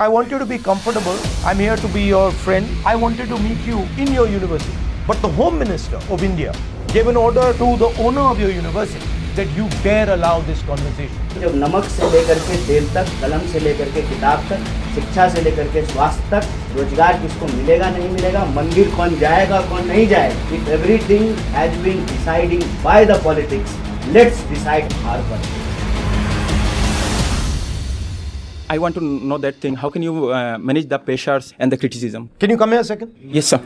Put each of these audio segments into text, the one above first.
I want you to be comfortable. I'm here to be your friend. I wanted to meet you in your university. But the Home Minister of India gave an order to the owner of your university that you dare allow this conversation. जब नमक से लेकर के तेल तक, कलम से लेकर के किताब तक, शिक्षा से लेकर के स्वास्थ्य तक, रोजगार किसको मिलेगा नहीं मिलेगा, मंदिर कौन जाएगा कौन नहीं जाएगा, if everything has been decided by the politics, let's decide our politics. I want to know that thing. How can you manage the pressures and the criticism? Can you come here a second? Yes, sir.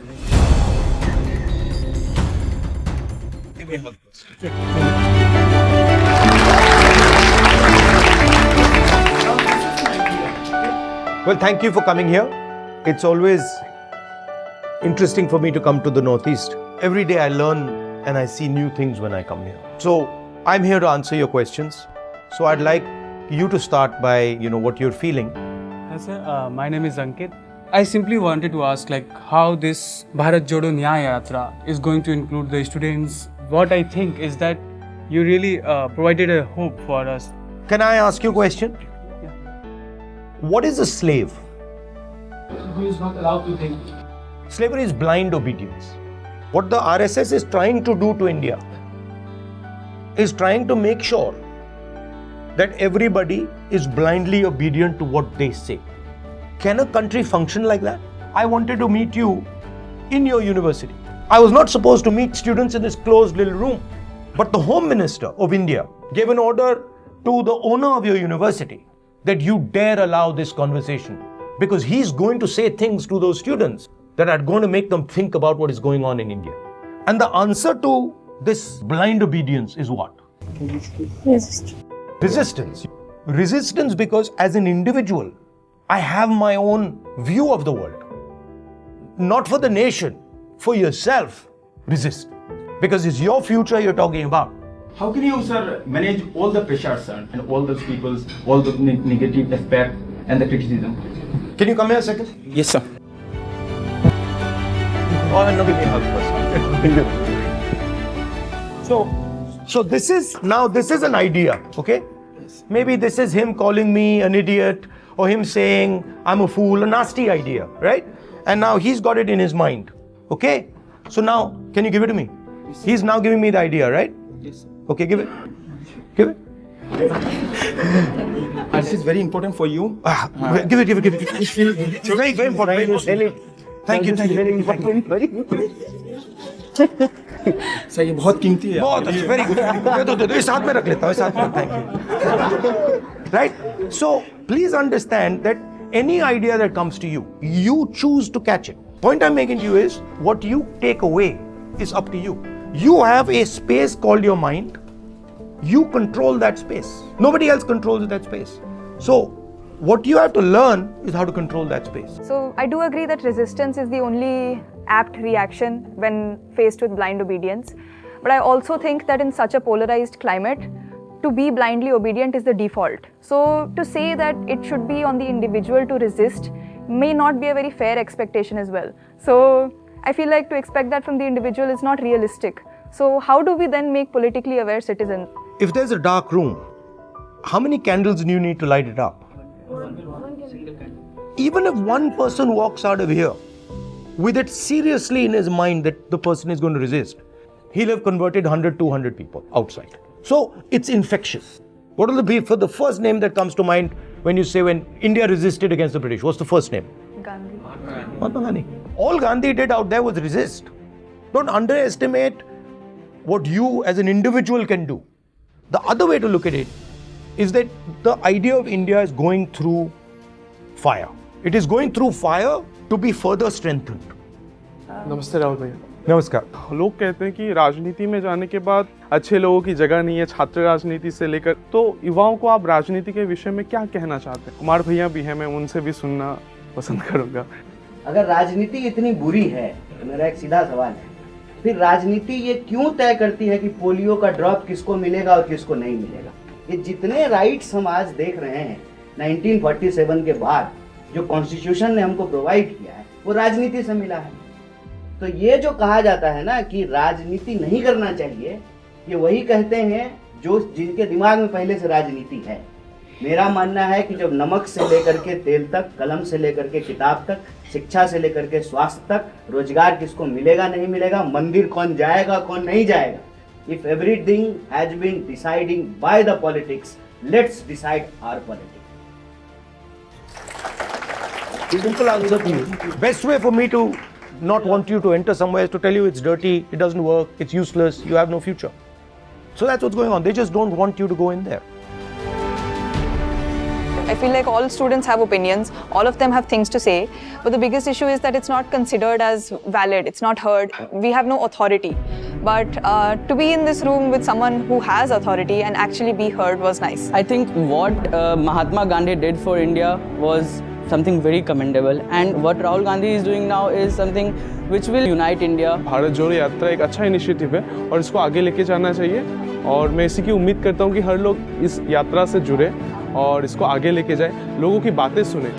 Well, thank you for coming here. It's always interesting for me to come to the Northeast. Every day I learn and I see new things when I come here. So I'm here to answer your questions. So I'd like you to start by, what you're feeling. Hi sir, my name is Ankit. I simply wanted to ask how this Bharth Jodo Nyay Yatra is going to include the students. What I think is that you really provided a hope for us. Can I ask you a question? Yeah. What is a slave? Who is not allowed to think. Slavery is blind obedience. What the RSS is trying to do to India is trying to make sure that everybody is blindly obedient to what they say. Can a country function like that? I wanted to meet you in your university. I was not supposed to meet students in this closed little room. But the Home Minister of India gave an order to the owner of your university that you dare allow this conversation, because he's going to say things to those students that are going to make them think about what is going on in India. And the answer to this blind obedience is what? Resistance. Resistance because as an individual, I have my own view of the world. Not for the nation, for yourself, resist. Because it's your future you're talking about. How can you, sir, manage all the pressures, sir, and all those people's, all the negative aspect and the criticism? Can you come here a second? Yes, sir. Oh, no, give me a hug first. So this is an idea, okay? Maybe this is him calling me an idiot or him saying I'm a fool, a nasty idea, right? And now he's got it in his mind, okay? So now, can you give it to me? He's now giving me the idea, right? Yes. Okay, give it. Give it. This is very important for you. Give it. It's very, very important. Thank you. Sir ये बहुत कीमती है. बहुत अच्छा, very good. दे साथ में रख लेता हूँ, साथ में. Thank you. Right? So please understand that any idea that comes to you, you choose to catch it. Point I'm making to you is what you take away is up to you. You have a space called your mind. You control that space. Nobody else controls that space. So what you have to learn is how to control that space. So I do agree that resistance is the only apt reaction when faced with blind obedience. But I also think that in such a polarized climate, to be blindly obedient is the default. So to say that it should be on the individual to resist may not be a very fair expectation as well. So I feel like to expect that from the individual is not realistic. So how do we then make politically aware citizens? If there's a dark room, how many candles do you need to light it up? Even if one person walks out of here with it seriously in his mind that the person is going to resist, he'll have converted 100, 200 people outside. So it's infectious. What will be for the first name that comes to mind when you say when India resisted against the British? What's the first name? Gandhi. Mahatma Gandhi. All Gandhi did out there was resist. Don't underestimate what you as an individual can do. The other way to look at it is that the idea of India is going through fire. It is going through fire to be further strengthened. नमस्ते राहुल भैया. नमस्कार. लोग कहते हैं कि राजनीति में जाने के बाद अच्छे लोगों की जगह नहीं है, छात्र राजनीति से लेकर, तो युवाओं को आप राजनीति के विषय में क्या कहना चाहते हैं? कुमार भैया भी हैं, मैं उनसे भी सुनना पसंद करूंगा. अगर राजनीति इतनी बुरी है तो मेरा एक सीधा सवाल है, फिर राजनीति ये क्यों तय करती है कि पोलियो का ड्रॉप किसको मिलेगा और किसको नहीं मिलेगा? ये जितने राइट्स हम आज देख रहे हैं 1947 के बाद जो कॉन्स्टिट्यूशन ने हमको प्रोवाइड किया है वो राजनीति से मिला है. तो ये जो कहा जाता है ना कि राजनीति नहीं करना चाहिए, ये वही कहते हैं जो जिनके दिमाग में पहले से राजनीति है. मेरा मानना है कि जब नमक से लेकर के तेल तक, कलम से लेकर के किताब तक, शिक्षा से लेकर के स्वास्थ्य तक, रोजगार किसको मिलेगा नहीं मिलेगा, मंदिर कौन जाएगा कौन नहीं जाएगा, if everything has been deciding by the politics, let's decide our politics. Simple answer to you. Best way for me to not want you to enter somewhere is to tell you it's dirty, it doesn't work, it's useless, you have no future. So that's what's going on. They just don't want you to go in there. I feel like all students have opinions, all of them have things to say, but the biggest issue is that it's not considered as valid, it's not heard, we have no authority. But to be in this room with someone who has authority and actually be heard was nice. I think what Mahatma Gandhi did for India was something very commendable, and what Rahul Gandhi is doing now is something which will unite India. Bharat जोड़ो यात्रा एक अच्छा initiative है और इसको आगे लेके जाना चाहिए, और मैं इसी की उम्मीद करता हूँ कि हर लोग इस यात्रा से जुड़े और इसको आगे लेके जाए, लोगों की बातें सुने।